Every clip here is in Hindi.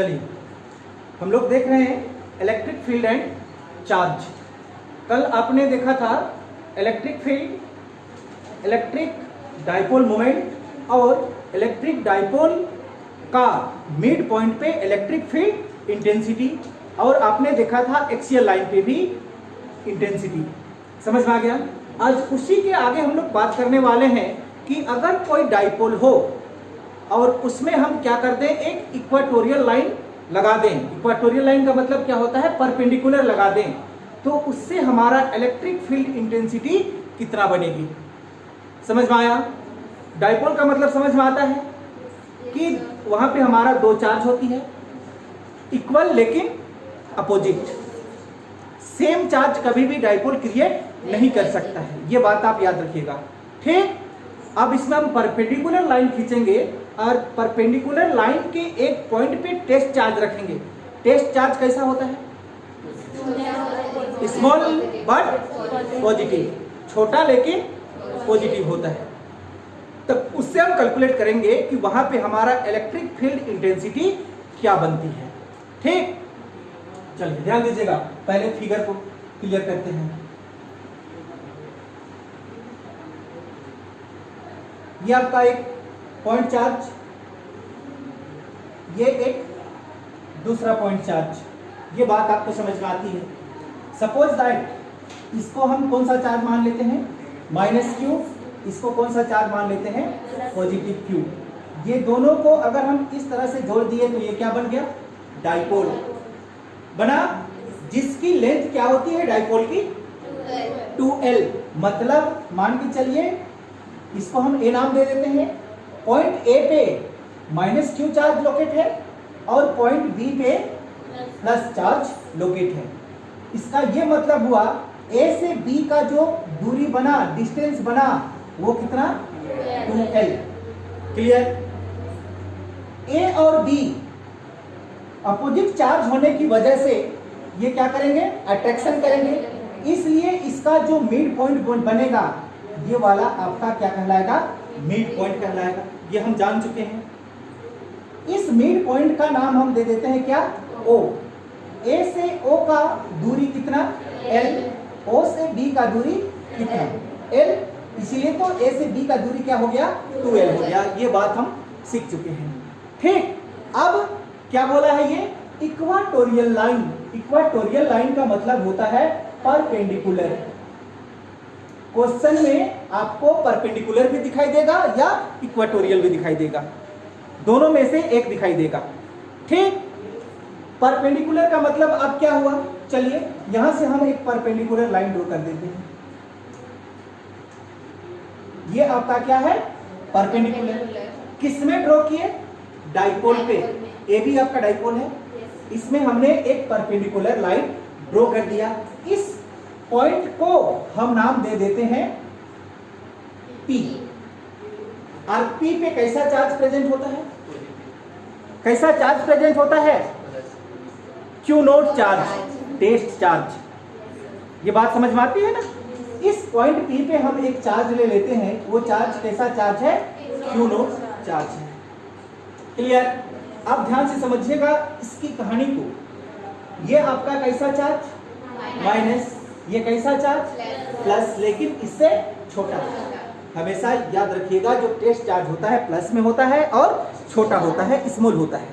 चलिए, हम लोग देख रहे हैं इलेक्ट्रिक फील्ड एंड चार्ज। कल आपने देखा था electric field, electric dipole moment और इलेक्ट्रिक डाइपोल का मिड पॉइंट पे इलेक्ट्रिक फील्ड इंटेंसिटी, और आपने देखा था एक्सियल लाइन पे भी इंटेंसिटी। समझ में आ गया? आज उसी के आगे हम लोग बात करने वाले हैं कि अगर कोई डाइपोल हो और उसमें हम क्या कर दें, एक इक्वेटोरियल लाइन लगा दें। इक्वेटोरियल लाइन का मतलब क्या होता है, परपेंडिकुलर लगा दें, तो उससे हमारा इलेक्ट्रिक फील्ड इंटेंसिटी कितना बनेगी। समझ में आया? डाइपोल का मतलब समझ में आता है कि वहां पे हमारा दो चार्ज होती है, इक्वल लेकिन अपोजिट। सेम चार्ज कभी भी डाइपोल क्रिएट नहीं कर सकता है, ये बात आप याद रखिएगा। ठीक, अब इसमें हम परपेंडिकुलर लाइन खींचेंगे और परपेंडिकुलर लाइन के एक पॉइंट पे टेस्ट चार्ज रखेंगे। टेस्ट चार्ज कैसा होता है? स्मॉल बट पॉजिटिव, छोटा लेकिन पॉजिटिव होता है। तो उससे हम कैलकुलेट करेंगे कि वहां पे हमारा इलेक्ट्रिक फील्ड इंटेंसिटी क्या बनती है। ठीक, चलिए ध्यान दीजिएगा, पहले फिगर को क्लियर करते हैं। ये आपका एक पॉइंट चार्ज, ये एक दूसरा पॉइंट चार्ज। ये बात आपको समझ में आती है। सपोज दैट इसको हम कौन सा चार्ज मान लेते हैं, माइनस क्यू। इसको कौन सा चार्ज मान लेते हैं, पॉजिटिव क्यू। ये दोनों को अगर हम इस तरह से जोड़ दिए तो ये क्या बन गया, डाइपोल बना, जिसकी लेंथ क्या होती है डाइपोल की, 2L। मतलब मान के चलिए इसको हम ए नाम दे देते हैं। पॉइंट ए पे माइनस क्यू चार्ज लोकेट है और पॉइंट बी पे प्लस चार्ज लोकेट है। इसका ये मतलब हुआ ए से बी का जो दूरी बना, डिस्टेंस बना, वो कितना, 2L। क्लियर? ए और बी अपोजिट चार्ज होने की वजह से ये क्या करेंगे, अट्रैक्शन करेंगे, इसलिए इसका जो मिड पॉइंट बनेगा ये वाला आपका क्या कहलाएगा, मिड पॉइंट कहलाएगा। ये हम जान चुके हैं। इस मिड पॉइंट का नाम हम दे देते हैं क्या, O। ए से O का दूरी कितना, L। O से B का दूरी कितना, L। इसीलिए तो A से B का दूरी क्या हो गया, 2L हो गया। ये बात हम सीख चुके हैं। ठीक, अब क्या बोला है ये, इक्वाटोरियल लाइन। इक्वाटोरियल लाइन का मतलब होता है परपेंडिकुलर। क्वेश्चन में आपको परपेंडिकुलर भी दिखाई देगा या इक्वेटोरियल भी दिखाई देगा, दोनों में से एक दिखाई देगा। ठीक, परपेंडिकुलर का मतलब अब क्या हुआ, चलिए यहां से हम एक परपेंडिकुलर लाइन ड्रॉ कर देते हैं। ये आपका क्या है, परपेंडिकुलर। किसमें ड्रॉ किए, डाइपोल पे। ए भी आपका डाइपोल है, इसमें हमने एक परपेंडिकुलर लाइन ड्रॉ कर दिया। इस पॉइंट को हम नाम दे देते हैं P। और P पे कैसा चार्ज प्रेजेंट होता है, कैसा चार्ज प्रेजेंट होता है, Q naught charge, test charge. ये बात समझ में आती है ना? इस पॉइंट P पे हम एक चार्ज ले लेते हैं, वो चार्ज कैसा चार्ज है, Q नोट चार्ज है। क्लियर? अब ध्यान से समझिएगा इसकी कहानी को। ये आपका कैसा चार्ज, माइनस। ये कैसा चार्ज, प्लस, लेकिन इससे छोटा। हमेशा याद रखिएगा जो टेस्ट चार्ज होता है प्लस में होता है और छोटा होता है, स्मॉल होता है।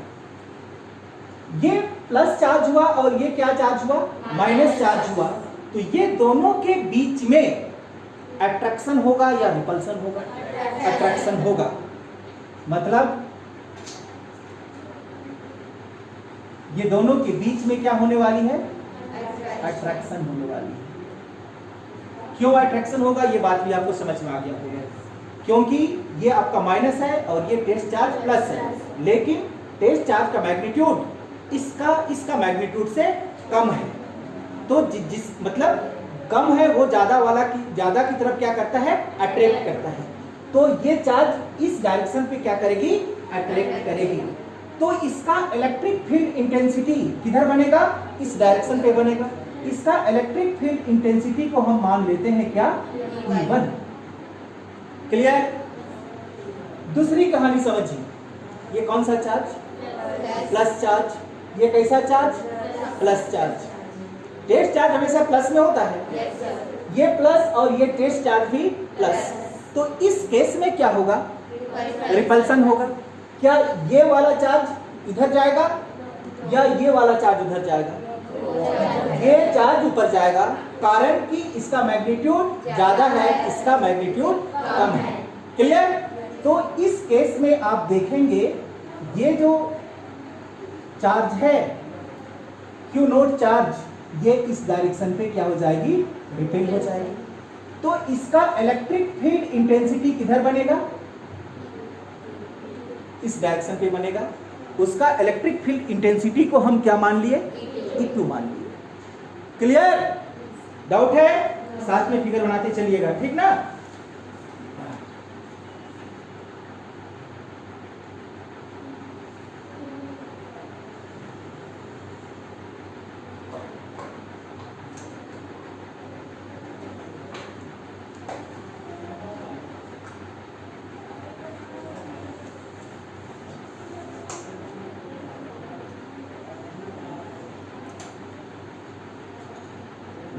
ये प्लस चार्ज हुआ और ये क्या चार्ज हुआ, माइनस चार्ज हुआ। तो ये दोनों के बीच में अट्रैक्शन होगा या रिपल्सन होगा, अट्रैक्शन होगा। मतलब ये दोनों के बीच में क्या होने वाली है, अट्रैक्शन होने वाली है। क्यों अट्रैक्शन होगा, ये बात भी आपको समझ में आ गया होगा। क्योंकि ये आपका माइनस है और ये टेस्ट चार्ज प्लस है, लेकिन टेस्ट चार्ज का मैग्नीट्यूड इसका मैग्नीट्यूड से कम है। तो जिस मतलब कम है वो ज्यादा की तरफ क्या करता है, अट्रैक्ट करता है। तो ये चार्ज इस डायरेक्शन पे क्या करेगी, अट्रैक्ट करेगी। तो इसका इलेक्ट्रिक फील्ड इंटेंसिटी किधर बनेगा, इस डायरेक्शन पे बनेगा। इसका इलेक्ट्रिक फील्ड इंटेंसिटी को हम मान लेते हैं क्या, E1। क्लियर? दूसरी कहानी समझिए। ये कौन सा चार्ज, प्लस चार्ज, ये कैसा charge, plus charge. Test charge हमेशा प्लस में होता है, ये प्लस और ये टेस्ट चार्ज भी प्लस। तो इस केस में क्या होगा, रिपल्सन होगा। क्या ये वाला चार्ज इधर जाएगा या ये वाला चार्ज उधर जाएगा, ये चार्ज ऊपर जाएगा, कारण कि इसका मैग्नीट्यूड ज्यादा है, इसका मैग्नीट्यूड कम है। क्लियर। तो इस केस में आप देखेंगे ये जो चार्ज है क्यू नोट चार्ज, ये इस डायरेक्शन पे क्या हो जाएगी, रिपेल हो जाएगी। तो इसका इलेक्ट्रिक फील्ड इंटेंसिटी किधर बनेगा, इस डायरेक्शन पे बनेगा। उसका इलेक्ट्रिक फील्ड इंटेंसिटी को हम क्या मान लिए, E2 मान लिए। क्लियर। डाउट है, साथ में फिगर बनाते चलिएगा, ठीक ना।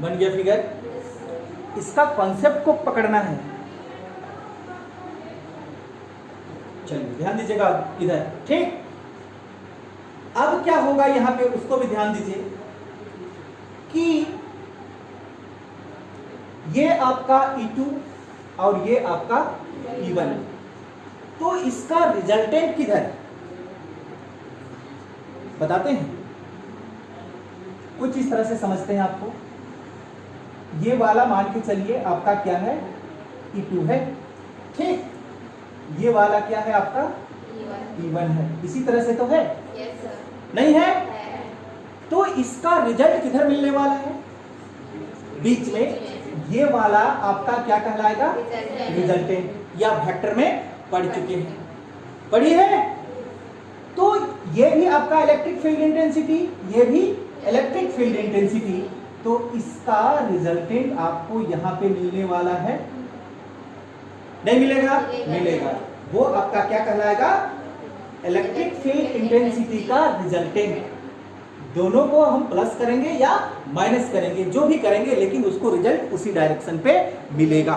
बन गया फिगर। इसका कॉन्सेप्ट को पकड़ना है। चलिए ध्यान दीजिएगा इधर, ठीक। अब क्या होगा यहां पे, उसको भी ध्यान दीजिए कि ये आपका E2 और ये आपका E1, तो इसका रिजल्टेंट किधर बताते हैं। कुछ इस तरह से समझते हैं आपको। ये वाला मान के चलिए आपका क्या है, E2 है, ठीक। ये वाला क्या है आपका, E1 है। इसी तरह से तो है, नहीं है। तो इसका रिजल्ट किधर मिलने वाला है, बीच में। ये वाला आपका क्या कहलाएगा, रिजल्टेंट, या वेक्टर में पढ़ चुके हैं, पढ़ी है। तो ये भी आपका इलेक्ट्रिक फील्ड इंटेंसिटी, ये भी इलेक्ट्रिक फील्ड इंटेंसिटी। तो इसका रिजल्टेंट आपको यहां पे मिलने वाला है, नहीं मिलेगा, मिलेगा। वो आपका क्या कहलाएगा, इलेक्ट्रिक फील्ड इंटेंसिटी का रिजल्टेंट। दोनों को हम प्लस करेंगे या माइनस करेंगे, जो भी करेंगे, लेकिन उसको रिजल्ट उसी डायरेक्शन पे मिलेगा,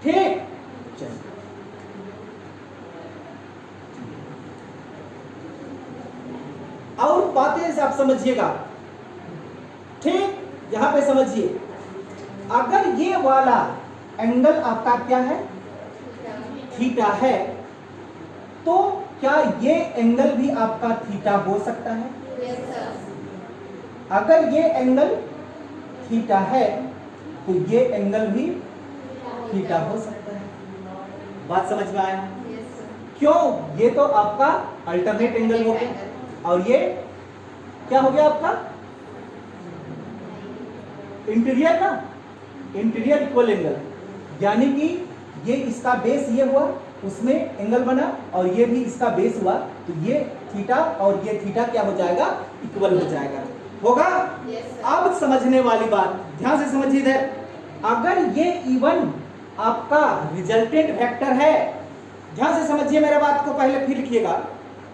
ठीक। चलिए और बातें से आप समझिएगा, ठीक। यहां पे समझिए, अगर ये वाला एंगल आपका क्या है, थीटा है, तो क्या ये एंगल भी आपका थीटा हो सकता है। अगर ये एंगल थीटा है तो ये एंगल भी थीटा हो सकता है। बात समझ में आया, क्यों, ये तो आपका अल्टरनेट एंगल हो गया, और ये क्या हो गया आपका इंटीरियर ना, इंटीरियर इक्वल एंगल। यानी कि ये इसका बेस ये हुआ, उसमें एंगल बना, और ये भी इसका बेस हुआ, तो ये थीटा और ये थीटा क्या हो जाएगा, इक्वल हो जाएगा, होगा। अब समझने वाली बात ध्यान से समझिए इधर। अगर ये E1 आपका रिजल्टेंट वेक्टर है, ध्यान से समझिए मेरा बात को, पहले फिर लिखिएगा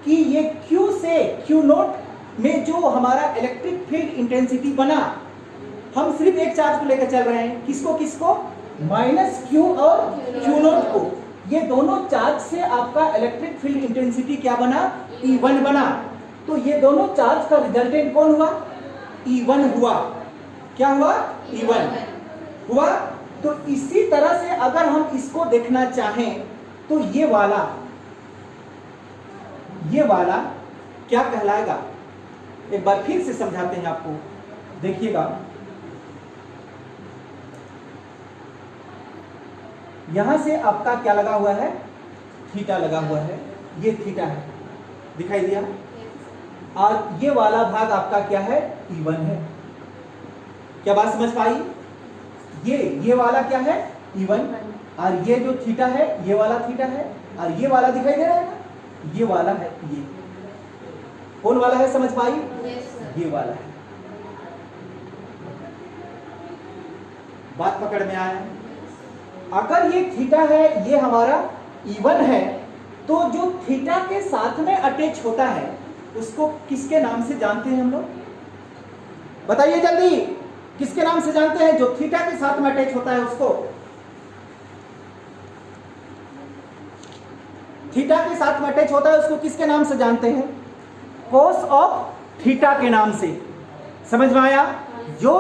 कि ये Q से Q नोट में जो हमारा इलेक्ट्रिक फील्ड इंटेंसिटी बना, हम सिर्फ एक चार्ज को लेकर चल रहे हैं, किसको किसको, -Q और Q नोट को। ये दोनों चार्ज से आपका इलेक्ट्रिक फील्ड इंटेंसिटी क्या बना, E1 बना। तो ये दोनों चार्ज का रिजल्टेंट कौन हुआ, E1 हुआ। क्या हुआ, E1 हुआ। तो इसी तरह से अगर हम इसको देखना चाहें तो ये वाला क्या कहलाएगा, एक बार फिर से समझाते हैं आपको, देखिएगा। यहां से आपका क्या लगा हुआ है, थीटा लगा हुआ है, ये थीटा है, दिखाई दिया। और ये वाला भाग आपका क्या है, E1 है। क्या बात समझ पाई, ये वाला क्या है, E1, और ये जो थीटा है, ये वाला थीटा है, और ये वाला दिखाई दे रहा है ना, ये वाला है, ये कौन वाला है, समझ पाई, ये वाला है। बात पकड़ में आया। अगर ये थीटा है, ये हमारा E1 है, तो जो थीटा के साथ में अटैच होता है उसको किसके नाम से जानते हैं हम लोग? बताइए जल्दी, किसके नाम से जानते हैं? जो थीटा के साथ में अटैच होता है उसको, थीटा के साथ में अटैच होता है उसको किसके नाम से जानते हैं? कोस ऑफ थीटा के नाम से। समझ में आया? जो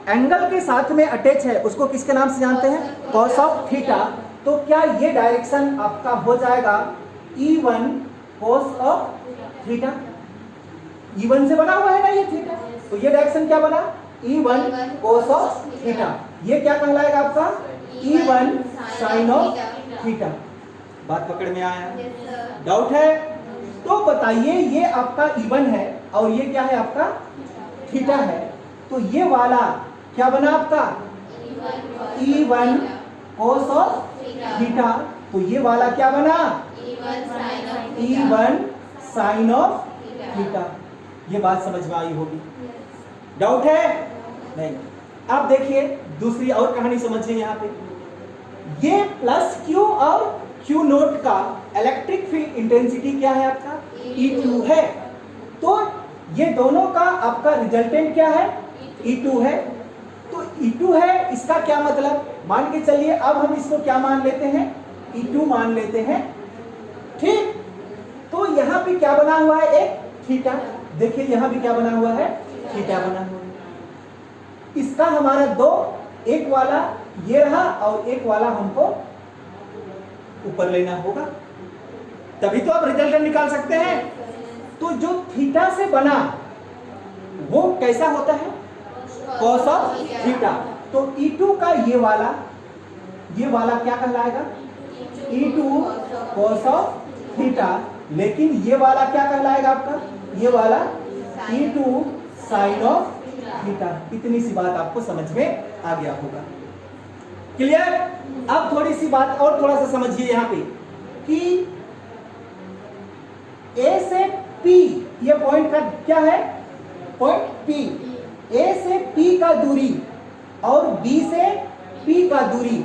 एंगल के साथ में अटैच है उसको किसके नाम से जानते हैं? Cos of theta. तो क्या ये डायरेक्शन आपका हो जाएगा E1 cos of theta? E1 से बना हुआ है ना ये थीटा, तो ये डायरेक्शन क्या बना? E1 cos of theta. ये क्या कहलाएगा आपका? E1 sine of theta. बात पकड़ में आया? डाउट है? तो बताइए, ये आपका E1 है और ये क्या है आपका? थीटा है। तो ये वाला क्या बना आपका? E1 cos of theta. तो ये वाला क्या बना? E1 sine of theta. ये बात समझ में आई होगी? डाउट है? नहीं। अब देखिए दूसरी और कहानी समझिए। यहाँ पे ये प्लस Q और Q नोट का इलेक्ट्रिक फील्ड इंटेंसिटी क्या है आपका? E2 है। तो ये दोनों का आपका रिजल्टेंट क्या है? E2 है। तो E2 है, इसका क्या मतलब? मान के चलिए अब हम इसको क्या मान लेते हैं? E2 मान लेते हैं। ठीक, तो यहाँ पे क्या बना हुआ है? एक थीटा। देखिए यहाँ भी क्या बना हुआ है? थीटा बना हुआ है। इसका हमारा दो, एक वाला ये रहा और एक वाला हमको ऊपर लेना होगा, तभी तो आप रिजल्टेंट निकाल सकते हैं। तो जो थीटा से बना वो कैसा होता है? Cos of theta. तो E2 का ये वाला क्या कहलाएगा? E2 cos of theta. लेकिन ये वाला क्या कहलाएगा आपका? ये वाला E2 साइन ऑफ थीटा। इतनी सी बात आपको समझ में आ गया होगा। क्लियर? अब थोड़ी सी बात और थोड़ा सा समझिए यहाँ पे कि A से P, ये पॉइंट का क्या है? Point P। A से P का दूरी और B से P का दूरी,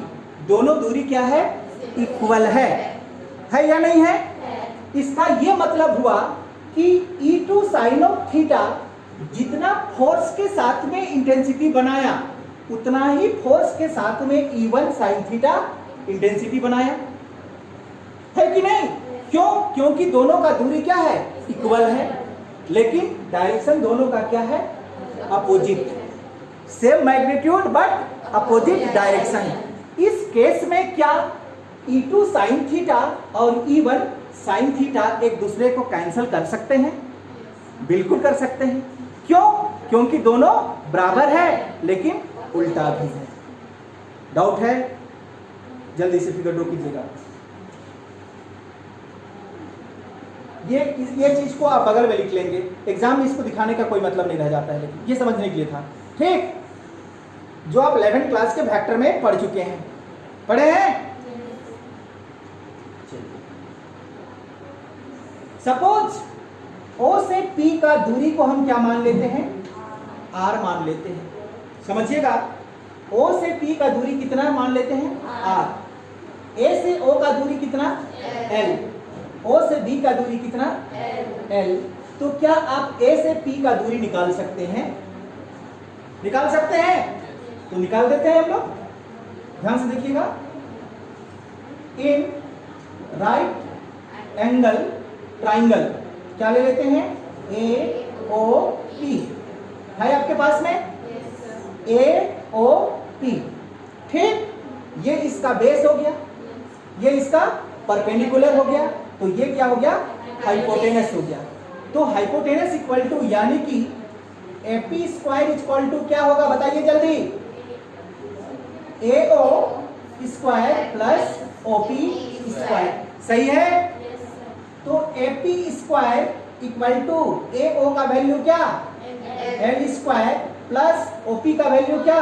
दोनों दूरी क्या है? इक्वल है या नहीं है? इसका ये मतलब हुआ कि E2 साइन ऑफ थीटा जितना फोर्स के साथ में इंटेंसिटी बनाया उतना ही फोर्स के साथ में E1 साइन थीटा इंटेंसिटी बनाया है कि नहीं? क्यों? क्योंकि दोनों का दूरी क्या है? इक्वल है, लेकिन डायरेक्शन दोनों का क्या है? Opposite. Same magnitude but opposite direction. इस केस में क्या E2 साइन थीटा और E1 साइन थीटा एक दूसरे को कैंसिल कर सकते हैं? बिल्कुल कर सकते हैं। क्यों? क्योंकि दोनों बराबर है लेकिन उल्टा भी है। डाउट है? जल्दी से फिगर ड्रॉ कीजिएगा। ये चीज को आप बगल में लिख लेंगे, एग्जाम में इसको दिखाने का कोई मतलब नहीं रह जाता है, लेकिन ये समझने के लिए था। ठीक, जो आप 11th क्लास के वेक्टर में पढ़ चुके हैं, पढ़े हैं? सपोज O से P का दूरी को हम क्या मान लेते हैं? R मान लेते हैं। समझिएगा, O से P का दूरी कितना मान लेते हैं? R। A से O का दूरी कितना? L। O से B का दूरी कितना? L। तो क्या आप A से P का दूरी निकाल सकते हैं? निकाल सकते हैं? तो निकाल देते हैं हम लोग। ध्यान से देखिएगा। इन राइट एंगल ट्राइंगल क्या ले लेते हैं? AOP है आपके पास में? AOP। ठीक, ये इसका बेस हो गया, ये इसका परपेंडिकुलर हो गया, तो ये क्या हो गया? हाइपोटेनस हो गया। तो हाइपोटेनस इक्वल टू, यानी कि AP स्क्वायर इक्वल टू क्या होगा? बताइए जल्दी। AO square plus OP square. सही है? तो AP square equal to AO का वैल्यू क्या? L स्क्वायर प्लस OP का वैल्यू क्या?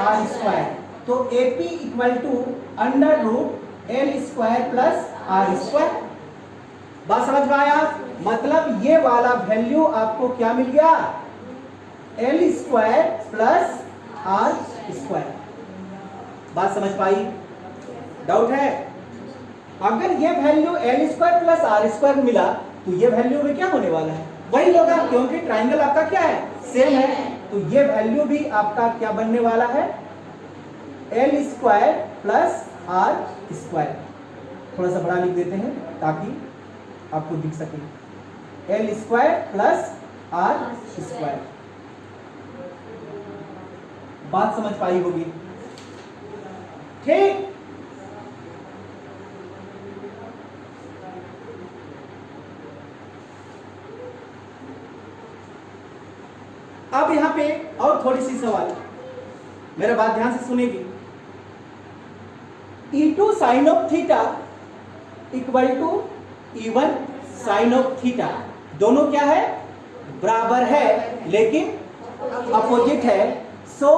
R square. तो AP equal to under root L square plus R square. बात समझ में आया? मतलब ये वाला वैल्यू आपको क्या मिल गया? L square plus R square. बात समझ पाई? डाउट है? अगर ये value L square plus R square मिला तो ये वैल्यू में क्या होने वाला है, वही होगा, क्योंकि ट्राइंगल आपका क्या है, सेम है। तो ये वैल्यू भी आपका क्या बनने वाला है, L square plus R square. थोड़ा सा बड़ा लिख देते हैं ताकि आपको दिख सके, L square plus R square. बात समझ पाई होगी, ठीक। अब यहां पे और थोड़ी सी सवाल, मेरा बात ध्यान से सुनेगी। E2 sine of theta equal to E1 sine of theta, दोनों क्या है, बराबर है लेकिन अपोजिट है। So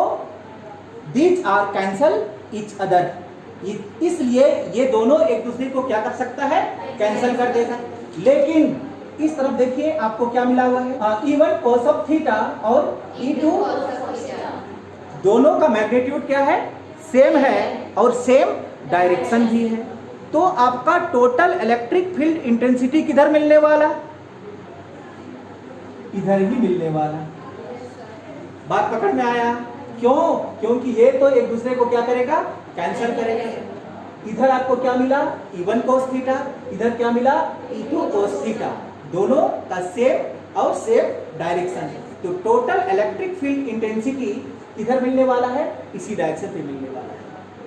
these are cancel each other, इसलिए ये दोनों एक दूसरे को क्या कर सकता है, कैंसल कर देगा। लेकिन इस तरफ देखिए आपको क्या मिला हुआ है, E1 cos ऑफ थीटा और E2, दोनों का मैग्नीट्यूड क्या है, सेम है और सेम डायरेक्शन भी है। तो आपका टोटल इलेक्ट्रिक फील्ड इंटेंसिटी किधर मिलने वाला, इधर ही मिलने वाला। बात पकड़ में आया, क्यों, क्योंकि ये तो एक दूसरे को क्या करेगा, कैंसल करेगा। इधर आपको क्या मिला, E1 cos थीटा, इधर क्या मिला, E2 cos थीटा, दोनों का सेम और सेम डायरेक्शन है। तो टोटल इलेक्ट्रिक फील्ड इंटेंसिटी किधर मिलने वाला है, इसी डायरेक्शन पे मिलने वाला है।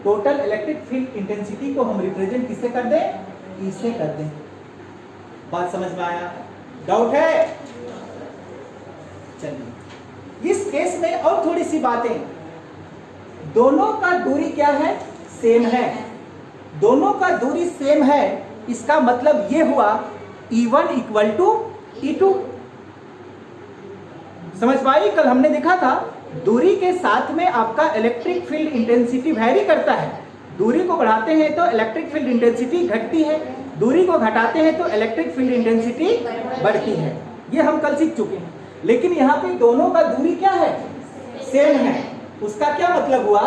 टोटल इलेक्ट्रिक फील्ड इंटेंसिटी को हम रिप्रेजेंट किससे कर दें, इससे कर दें। बात समझ में आया, डाउट है, चलिए। इस केस में और थोड़ी सी बातें, दोनों का दूरी क्या है, सेम है, दोनों का दूरी सेम है, इसका मतलब ये हुआ E1 इक्वल टू E2। समझ पाई, कल हमने देखा था दूरी के साथ में आपका इलेक्ट्रिक फील्ड इंटेंसिटी वैरी करता है। दूरी को बढ़ाते हैं तो इलेक्ट्रिक फील्ड इंटेंसिटी घटती है, दूरी को घटाते हैं तो इलेक्ट्रिक फील्ड इंटेंसिटी बढ़ती है। ये हम कल सीख चुके हैं। लेकिन यहाँ पे दोनों का दूरी क्या है, सेम है, उसका क्या मतलब हुआ,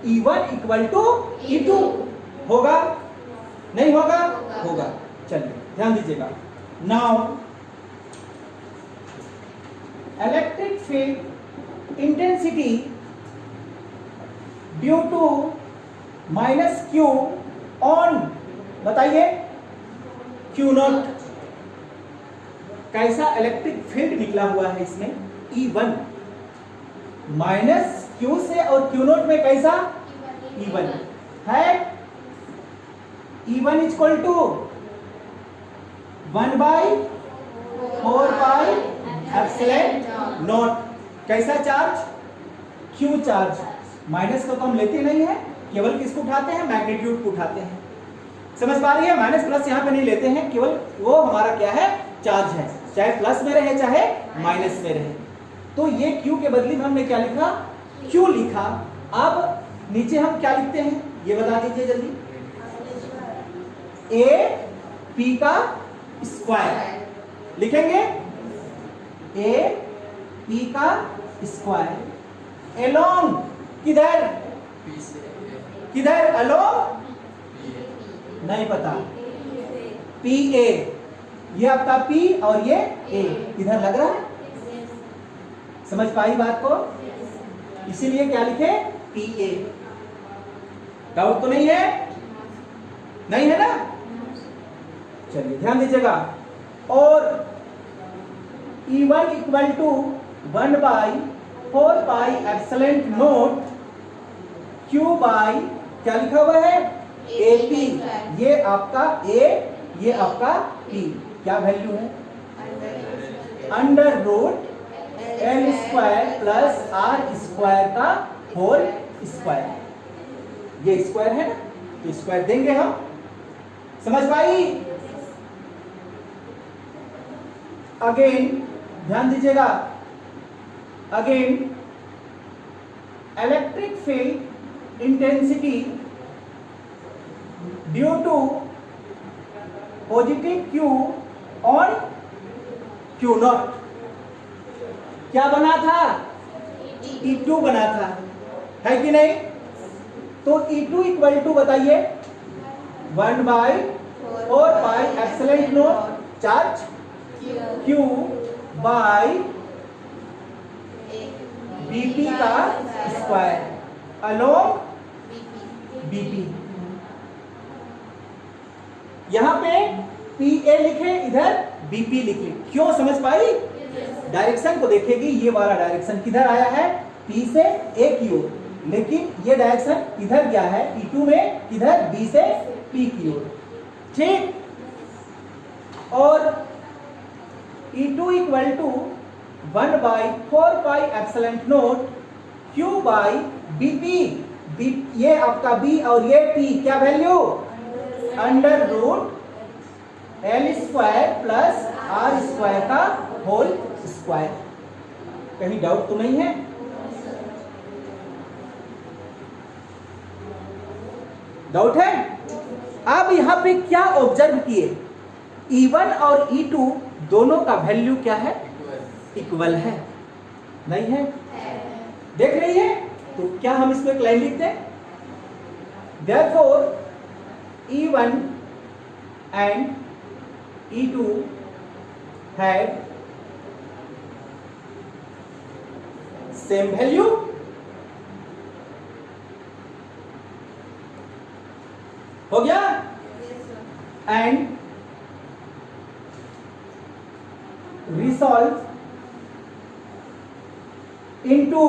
E1 इक्वल टू E2 होगा, नहीं होगा, होगा। चलिए ध्यान दीजिएगा। Now electric field intensity due to minus Q on, बताइए, क्यू नॉट, कैसा इलेक्ट्रिक फील्ड निकला हुआ है इसमें, E1 माइनस क्यू से और क्यू नॉट में कैसा, E1 है। E1 equal to 1/4 pi epsilon naught, कैसा चार्ज, क्यू चार्ज। माइनस को तो हम लेते नहीं है, केवल किसको उठाते हैं, मैग्नीट्यूड को उठाते हैं। समझ पा रही है, माइनस प्लस यहाँ पे नहीं लेते हैं, केवल वो हमारा क्या है, चार्ज है, चाहे प्लस में रहे चाहे माइनस में रहे। तो ये क्यू के बदले में हमने क्या लिखा, क्यू लिखा। अब नीचे हम क्या लिखते हैं, ये बता दीजिए जल्दी, ए पी का स्क्वायर लिखेंगे, ए पी का स्क्वायर एलोंग, किधर किधर, अलोंग नहीं पता, पी ए, ये आपका पी और ये ए इधर लग रहा है। समझ पाई बात को, इसीलिए क्या लिखे, पी ए। डाउट तो नहीं है, नहीं है ना, चलिए ध्यान दीजिएगा। और E1 equal to 1/4 pi epsilon naught Q by क्या लिखा हुआ है, AP, ये आपका A, ये आपका P, क्या वैल्यू है, under root L square plus R square का होल स्क्वायर। ये स्क्वायर है ना, तो स्क्वायर देंगे हम। समझ पाई, अगेन ध्यान दीजिएगा, again electric field intensity due to positive Q on Q naught, क्या बना था, E2 बना था, है कि नहीं। तो E2 इक्वल टू बताइए 1/4 4 pi epsilon not charge Q by BP का स्क्वायर अलोंग BP। यहां पे PA लिखे, इधर BP लिखे। क्यों, समझ पाई? डायरेक्शन को देखेगी, ये वाला डायरेक्शन किधर आया है? P से A की ओर, लेकिन ये डायरेक्शन इधर गया है E2 में, किधर? B से P की ओर। ठीक, और E2 equal to 1/4 pi epsilon naught Q by BP। ये आपका B और ये P क्या value? Under root L square plus R square का होल स्क्वायर। कहीं डाउट तो नहीं है? डाउट है? अब यहां पे क्या ऑब्जर्व किए? E1 और E2 दोनों का वैल्यू क्या है? इक्वल है, नहीं है? देख रही है? तो क्या हम इसको एक लाइन लिख दें? Therefore E1 and E2 had same value। हो गया? And resolve into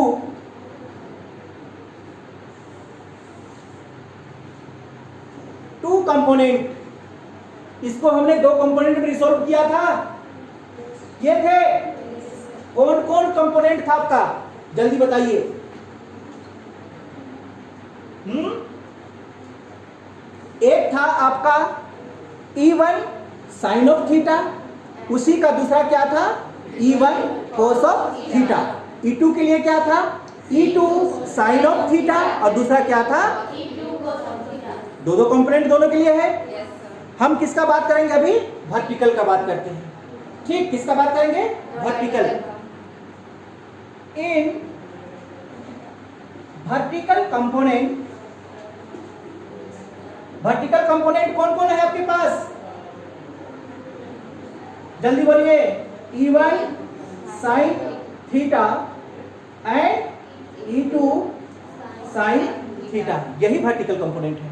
two component. इसको हमने दो कंपोनेंट में रिसॉल्व किया था। ये थे कौन कौन कंपोनेंट था आपका? जल्दी बताइए। एक था आपका E1 साइन ऑफ थीटा, उसी का दूसरा क्या था? E1 cos of theta. E2 के लिए क्या था? E2 साइन ऑफ थीटा, और दूसरा क्या था? दो कंपोनेंट दोनों के लिए है। हम किसका बात करेंगे अभी? वर्टिकल का बात करते हैं। ठीक, किसका बात करेंगे? वर्टिकल। इन वर्टिकल कंपोनेंट कौन कौन है आपके पास? जल्दी बोलिए। E1 sine theta and E2 sine theta, यही वर्टिकल कंपोनेंट है।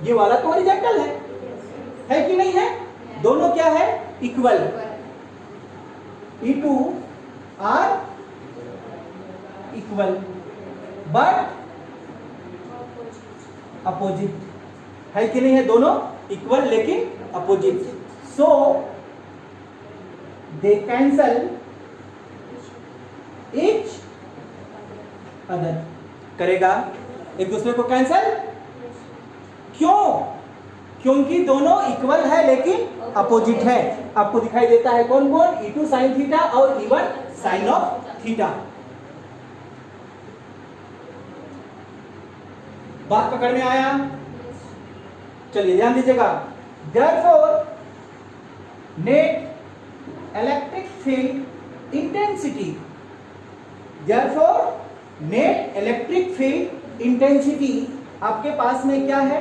ये वाला तो हॉरिजॉन्टल है कि नहीं है? दोनों क्या है? Equal. E2 are equal but opposite, है कि नहीं है? दोनों इक्वल लेकिन opposite. So they cancel each other. करेगा एक दूसरे को कैंसल। क्यों? क्योंकि दोनों इक्वल है लेकिन अपोजिट है। आपको दिखाई देता है कौन कौन? E2 साइन थीटा और E1 साइन ऑफ थीटा। बात पकड़ में आया? चलिए ध्यान दीजिएगा। Therefore net electric field intensity, therefore net electric field intensity आपके पास में क्या है?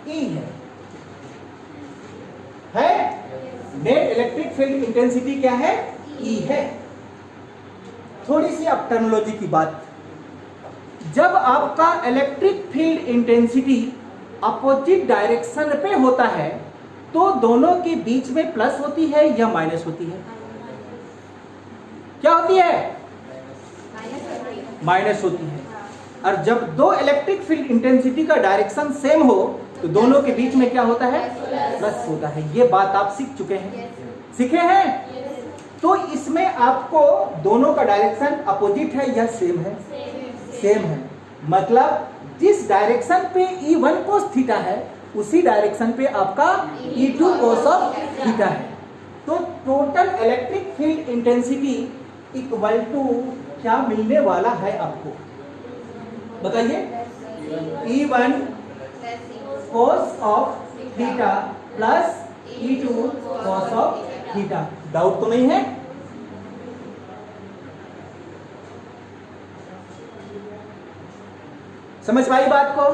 E है नेट इलेक्ट्रिक फील्ड इंटेंसिटी क्या है? E है। थोड़ी सी अब टर्मिनोलॉजी की बात। जब आपका electric field intensity opposite direction पे होता है तो दोनों के बीच में प्लस होती है या माइनस होती है? क्या होती है? माइनस होती है। और जब दो इलेक्ट्रिक फील्ड इंटेंसिटी का डायरेक्शन सेम हो तो दोनों के बीच में क्या होता है? प्लस होता है। ये बात आप सीख चुके हैं, सीखे हैं। तो इसमें आपको दोनों का डायरेक्शन अपोजिट है या सेम है? सेम है। मतलब जिस डायरेक्शन पे E1 कोस थीटा है उसी डायरेक्शन पे आपका E2 कोस ऑफ थीटा है। तो total electric field intensity equal to क्या मिलने वाला है आपको? बताइए। E1 cos of theta plus E2 cos of theta. Doubt तो नहीं है? समझ पाई बात को?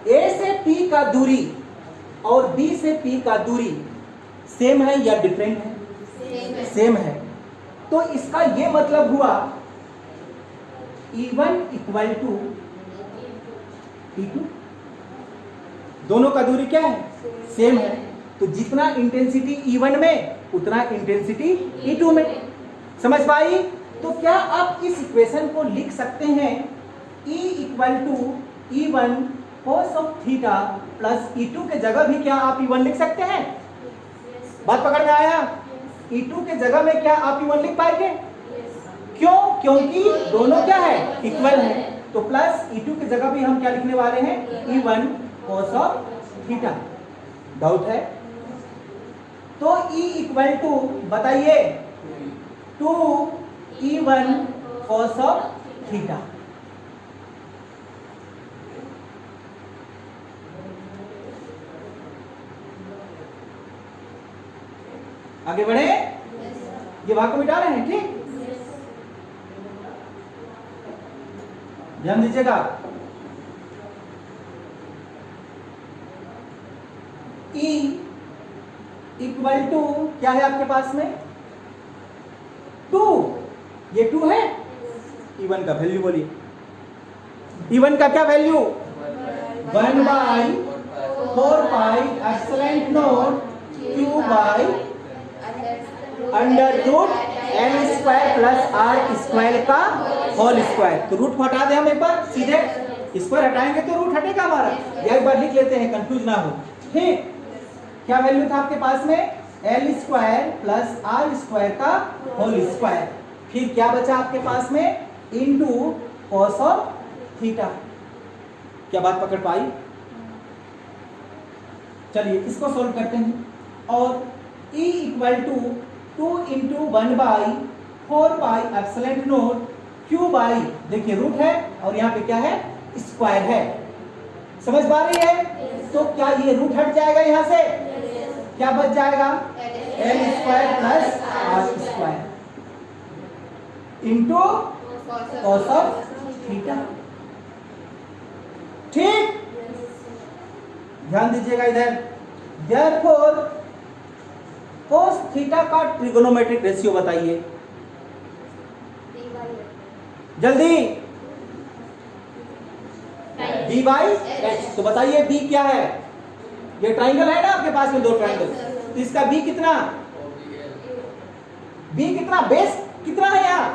A से P का दूरी और B से P का दूरी सेम है या डिफरेंट है? सेम है। तो इसका ये मतलब हुआ E1 इक्वल टू E2, दोनों का दूरी क्या है? सेम है। तो जितना इंटेंसिटी E1 में उतना इंटेंसिटी E2 में। समझ पाई? तो क्या आप इस इक्वेशन को लिख सकते हैं E equal to E1 cos of theta plus E2 के जगह भी क्या आप E1 लिख सकते हैं? बात पकड़ में आया? E2 के जगह में क्या आप E1 लिख पाएंगे? क्यों? क्योंकि दोनों क्या है? इक्वल है। तो प्लस E2 की जगह भी हम क्या लिखने वाले हैं? E1 cos of theta. Doubt है? तो E इक्वल टू बताइए 2 E1 cos ऑफ थीटा। आगे बढ़े? ये भाग को मिटा रहे हैं, ठीक? ध्यान दीजिएगा। E इक्वल टू क्या है आपके पास में? 2। ये 2 है। E1 का वैल्यू बोलिए। E1 का क्या value? 1 by 4 pi epsilon naught Q by under root N square plus R square का होल स्क्वायर। तो रूट को हटा दें हम एक बार, सीधे स्क्वायर हटाएंगे तो रूट हटेगा हमारा। या एक बार लिख लेते हैं, कंफ्यूज ना हो। ठीक, क्या वैल्यू था आपके पास में? L square plus R square का होल स्क्वायर। फिर क्या बचा आपके पास में? Into cos of theta. क्या बात पकड़ पाई? चलिए इसको सॉल्व करते हैं। और E equal to 2 into 1 by 4 pi epsilon naught Q by, देखिए रूट है और यहाँ पे क्या है? स्क्वायर है। समझ पा रही है? तो क्या ये रूट हट जाएगा यहाँ से? क्या बच जाएगा? L square plus R square into cos of theta. ठीक, ध्यान दीजिएगा इधर। देयरफॉर cos थीटा का ट्रिगोनोमेट्रिक रेशियो बताइए जल्दी। b by H. तो बताइए b क्या है? ये ट्राइंगल है ना आपके पास में, दो ट्राइंगल। तो इसका b कितना? b कितना? बेस कितना है यहाँ?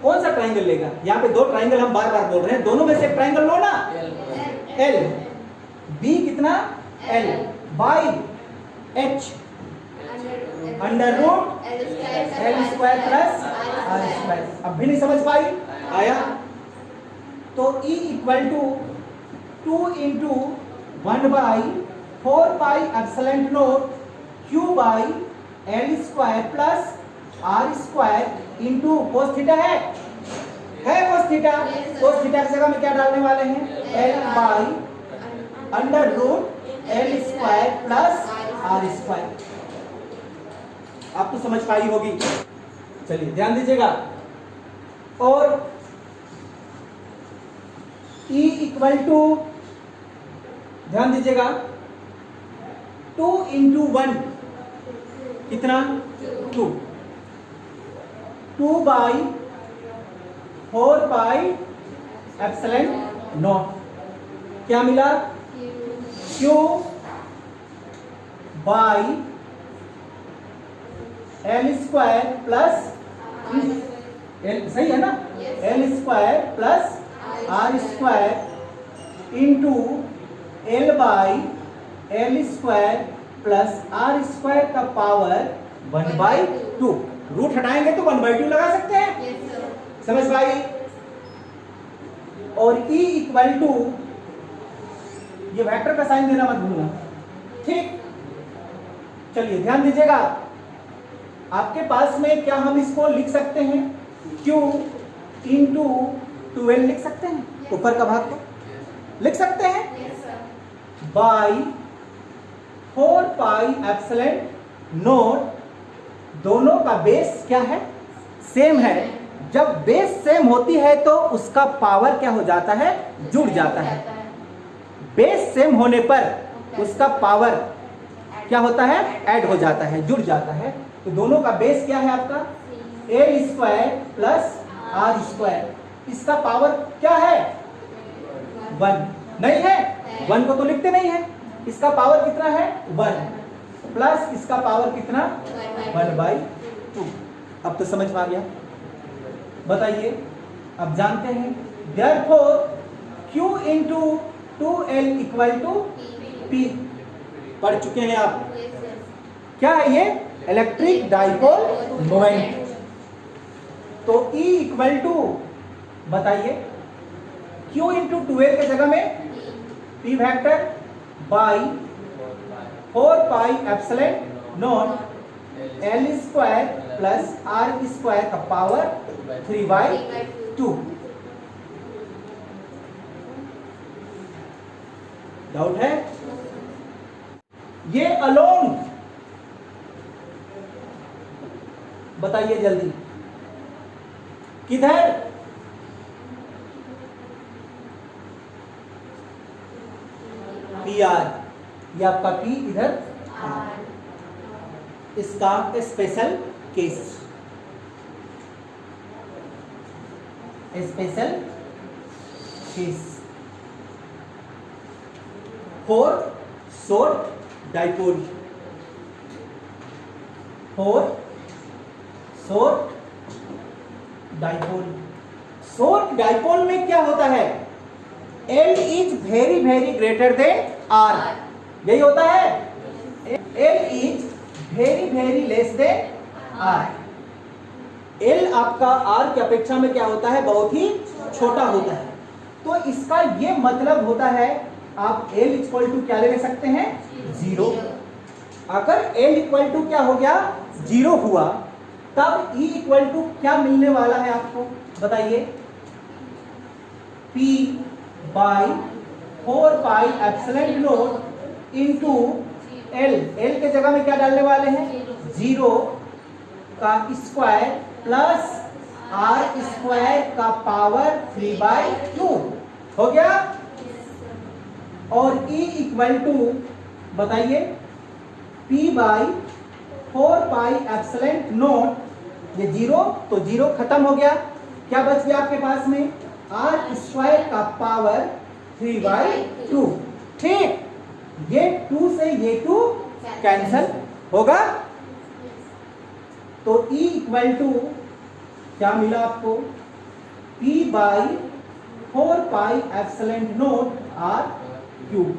कौन सा ट्राइंगल लेगा? यहाँ पे दो ट्राइंगल हम बार बार बोल रहे हैं, दोनों में से एक ट्राइंगल लो ना। L। B कितना? L by H under root L square plus R square. अब भी नहीं समझ पाई? आया? तो E equal to 2 into 1 by 4 pi epsilon naught Q by L square plus R square into cos theta है कोस थीटा। कोस थीटा की जगह में क्या डालने वाले हैं? L by under root L square plus R square. आप तो समझ पाई होगी। चलिए ध्यान दीजिएगा। और E इक्वल टू, ध्यान दीजिएगा, 2 इंटू 1 कितना? 2 बाई 4 पाई एप्सिलॉन नॉट। क्या मिला? Q by L square plus L, सही है ना? L square plus R square into L by L square plus R square का पावर 1/2। रूट हटाएंगे तो 1/2 लगा सकते हैं। समझ पाई? और E इक्वल टू, ये वेक्टर का साइन देना मत भूलना। ठीक, चलिए ध्यान दीजिएगा। आपके पास में क्या हम इसको लिख सकते हैं? Q इंटू 12 लिख सकते हैं, ऊपर का भाग को लिख सकते हैं, बाई 4 पाई एप्सिलॉन नॉट। दोनों का बेस क्या है? सेम है। जब बेस सेम होती है तो उसका पावर क्या हो जाता है, जुड़ जाता है। बेस सेम होने पर उसका पावर क्या होता है, ऐड हो जाता है, जुड़ जाता है। तो दोनों का बेस क्या है आपका, a square plus R square. इसका पावर क्या है, 1 नहीं है, 1 को तो लिखते नहीं है। इसका पावर कितना है, 1 प्लस इसका पावर कितना, 1/2। अब तो समझ में आ गया। बताइए, अब जानते हैं therefore Q into 2L equal to P। पढ़ चुके हैं आप, क्या है ये, इलेक्ट्रिक डाइपोल मोमेंट। तो E इक्वल टू, बताइए, Q इंटू 2L के जगह में P vector by 4 pi epsilon naught L square plus R square का पावर 3/2। डाउट है, ये अलोन, बताइए जल्दी, किधर, PR, ये आपका P इधर, इसका special case, special case for short dipole, for short dipole. Short dipole में क्या होता है, L is very very greater than R, यही होता है। L is very very less than R। L आपका R की अपेक्षा में क्या होता है, बहुत ही छोटा होता है। तो इसका ये मतलब होता है, आप L इक्वल टू क्या ले सकते हैं, 0। अगर L इक्वल टू क्या हो गया, 0 हुआ, तब E इक्वल टू क्या मिलने वाला है आपको, बताइए, P by 4 pi epsilon not into L। L के जगह में क्या डालने वाले हैं, 0 का स्क्वायर प्लस R स्क्वायर का पावर 3/2 हो गया। और E इक्वल टू, बताइए, P by 4 pi epsilon not, ये 0 तो 0 खत्म हो गया, क्या बच गया आपके पास में, R स्क्वायर का पावर 3/2। ठीक, ये 2 से ये 2 कैंसल होगा। तो E इक्वल टू क्या मिला आपको, P by 4 pi epsilon not R cube.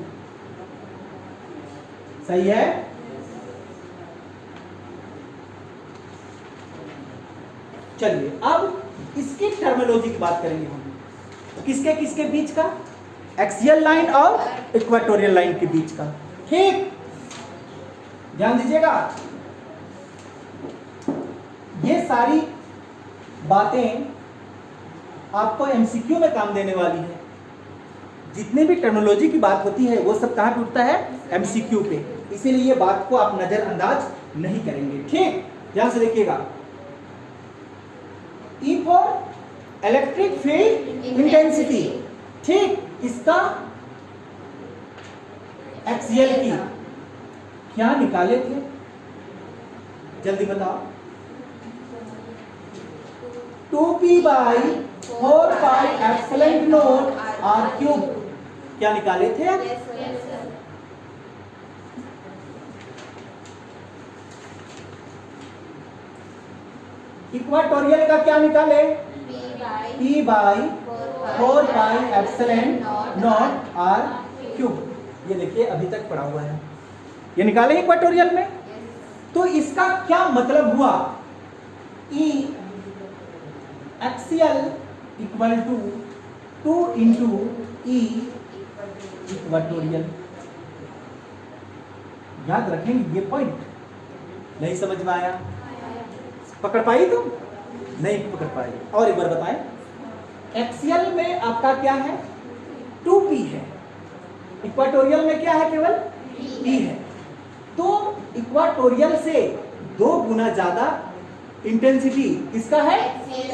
सही है। चलिए अब इसकी टर्मिनोलॉजी की बात करेंगे हम, किसके किसके बीच का, एक्सियल लाइन और इक्वेटोरियल लाइन के बीच का। ठीक, ध्यान दीजिएगा, ये सारी बातें आपको एमसीक्यू में काम देने वाली है। जितने भी टर्मिनोलॉजी की बात होती है वो सब कहां पे उठता है, एमसीक्यू पे। इसीलिए ये बात को आप नजरअंदाज नहीं करेंगे। ठीक, ध्यान से देखिएगा, E for electric field intensity. ठीक, इसका एक्सियल की क्या निकाले थे, जल्दी बताओ, 2P by 4 pi epsilon not R cube, क्या निकाले थे। इक्वाटोरियल का क्या निकाले, P by 4 pi epsilon not R cube. ये देखिए अभी तक पढ़ा हुआ है, ये निकाले इक्वाटोरियल में। तो इसका क्या मतलब हुआ, E axial equal to 2 into E equatorial. याद रखेंगे ये पॉइंट, नहीं समझ में आया, पकड़ पाई तुम, नहीं पकड़ पाई। और एक बार बताएं, एक्सियल में आपका क्या है, 2P है, इक्वाटोरियल में क्या है, केवल P है। तो इक्वाटोरियल से 2 गुना ज्यादा इंटेंसिटी किसका है?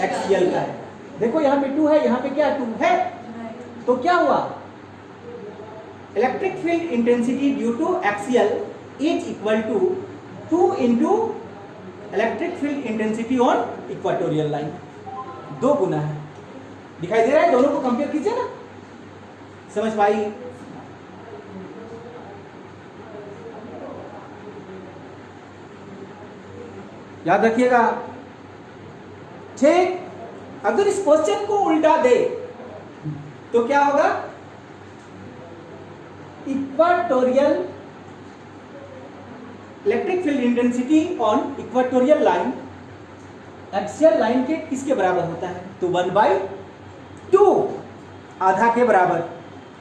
एक्सियल का है। देखो यहाँ पे 2 है, यहाँ पे क्या 2 है, तो क्या हुआ? Electric field intensity due to axial is equal to 2 into electric field intensity on equatorial line. 2 गुना है। दिखाई दे रहा है? दोनों को कंपेयर कीजिए ना, समझ पाई? याद रखिएगा। ठीक, अगर इस क्वेश्चन को उल्टा दे तो क्या होगा? Equatorial electric field intensity on equatorial line axial line के किसके बराबर होता है? तो 1/2, आधा के बराबर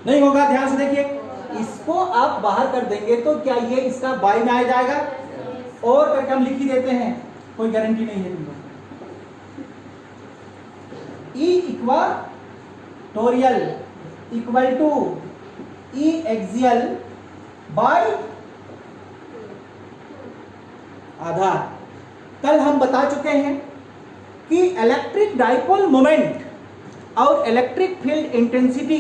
नहीं होगा। ध्यान से देखिए, इसको आप बाहर कर देंगे तो क्या ये इसका बाई में आ जाएगा? और करके हम लिख ही देते हैं, कोई गारंटी नहीं है तुमको। E equatorial equal to E axial by आधा। कल हम बता चुके हैं कि इलेक्ट्रिक डाइपोल मोमेंट और इलेक्ट्रिक फील्ड इंटेंसिटी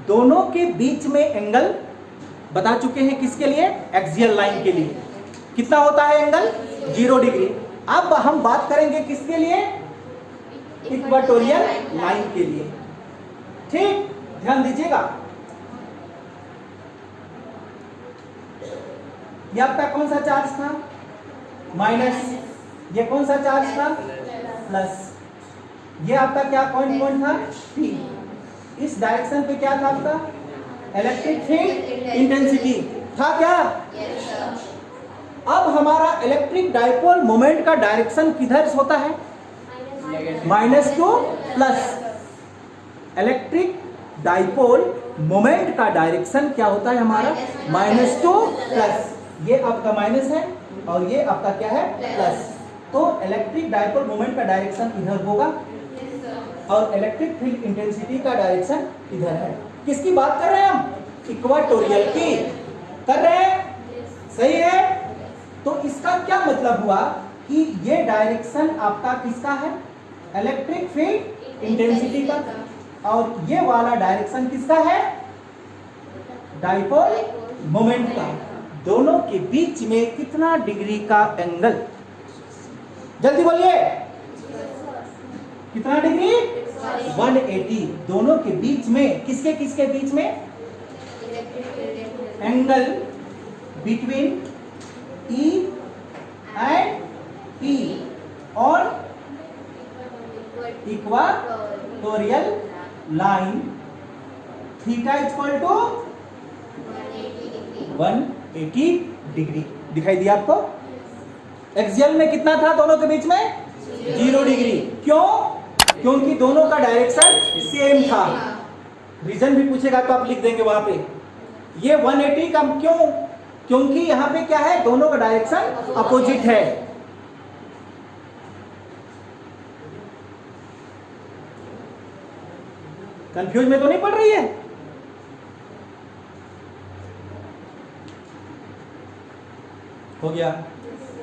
दोनों के बीच में एंगल बता चुके हैं। किसके लिए? एक्सियल लाइन के लिए। कितना होता है एंगल? 0 डिग्री। अब हम बात करेंगे किसके लिए? इक्वेटोरियल लाइन के लिए। ठीक, ध्यान दीजिएगा। ये आपका कौन सा चार्ज था? माइनस। ये कौन सा चार्ज था? प्लस। ये आपका क्या पॉइंट था? P। इस डायरेक्शन पे क्या था आपका? इलेक्ट्रिक फील्ड इंटेंसिटी था क्या? अब हमारा इलेक्ट्रिक डाइपोल मोमेंट का डायरेक्शन किधर होता है? -2 प्लस। इलेक्ट्रिक डाइपोल मोमेंट का डायरेक्शन क्या होता है हमारा? -2 प्लस। ये आपका माइनस है और ये आपका क्या है? प्लस। तो इलेक्ट्रिक डाइपोल मोमेंट का डायरेक्शन इधर होगा और इलेक्ट्रिक फील्ड इंटेंसिटी का डायरेक्शन इधर है। किसकी बात कर रहे हैं हम? इक्वेटोरियल की कर रहे हैं, सही है? तो इसका क्या मतलब हुआ कि ये डायरेक्शन आपका किसका है? इलेक्ट्रिक फील्ड इंटेंसिटी का। और ये वाला डायरेक्शन किसका है? डाइपोल मोमेंट का। दोनों के बीच में कितना डिग्री का एंगल? जल्दी बोलिए, कितना डिग्री? 180। दोनों के बीच में, किसके किसके बीच में? Angle between E and P और equatorial line theta equal to 180 degree. दिखाई दिया आपको? एक्सियल में कितना था दोनों के बीच में? 0 डिग्री। क्यों? क्योंकि दोनों का डायरेक्शन सेम था। रीजन भी पूछेगा तो आप लिख देंगे वहां पे। ये 180 का क्यों? क्योंकि यहां पे क्या है? दोनों का डायरेक्शन अपोजिट है। कंफ्यूज में तो नहीं पड़ रही है? हो गया?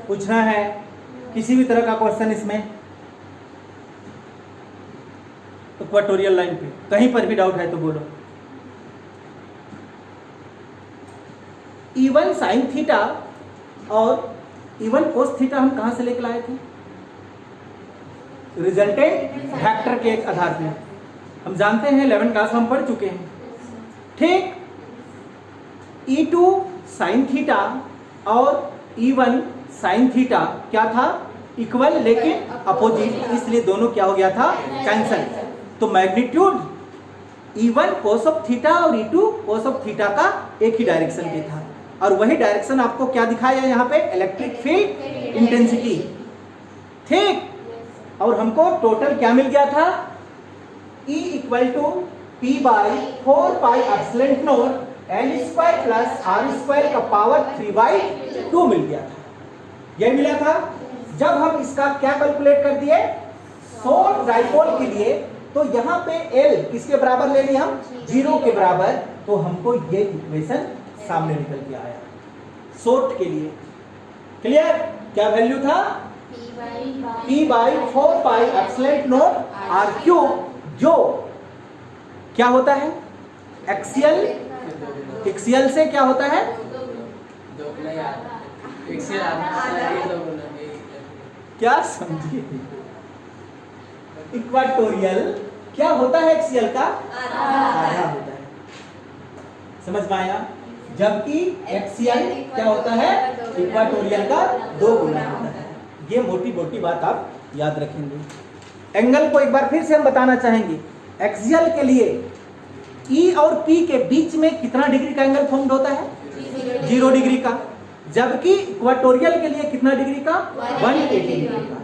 पूछना है किसी भी तरह का क्वेश्चन इसमें? इक्वेटोरियल लाइन पे कहीं पर भी डाउट है तो बोलो। E1 साइन थीटा और E1 कोस थीटा हम कहां से लेकर लाए थे? रिजल्टेंट वेक्टर के एक आधार पे। हम जानते हैं 11 क्लास में हम पढ़ चुके हैं। ठीक, E2 साइन थीटा और E1 साइन थीटा क्या था? इक्वल लेकिन अपोजिट, इसलिए दोनों क्या हो गया था? कैंसल। तो magnitude E1 cos of theta और E2 कोस ऑफ थीटा का एक ही डायरेक्शन पे था। और वही डायरेक्शन आपको क्या दिखाया है यहाँ पे? Electric field intensity. ठीक, और हमको टोटल क्या मिल गया था? E equal to P by 4 pi epsilon naught L square plus R square का पावर 3/2 मिल गया था। यही मिला था। जब हम इसका क्या कैलकुलेट कर दिए शॉर्ट डाइपोल के लिए, तो यहाँ पे L किसके बराबर ले लिए हम? 0 के बराबर। तो हमको ये इक्वेशन सामने निकल के आया शॉर्ट के लिए। क्लियर? क्या वैल्यू था? P by 4 pi epsilon naught R cube, जो क्या होता है एक्सियल से क्या होता है, क्या समझिए, इक्वाटोरियल क्या होता है एक्सियल का आधा होता है, समझ में आया। जबकि एक्सियल क्या होता है इक्वाटोरियल का 2 गुना होता है। ये मोटी मोटी बात आप याद रखेंगे। एंगल को एक बार फिर से हम बताना चाहेंगे। एक्सियल के लिए E और P के बीच में कितना डिग्री का एंगल फॉर्म्ड होता है, 0 डिग्री का। जबकि इक्वाटोरियल के लिए कितना डिग्री का, 180 डिग्री का।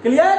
क्लियर।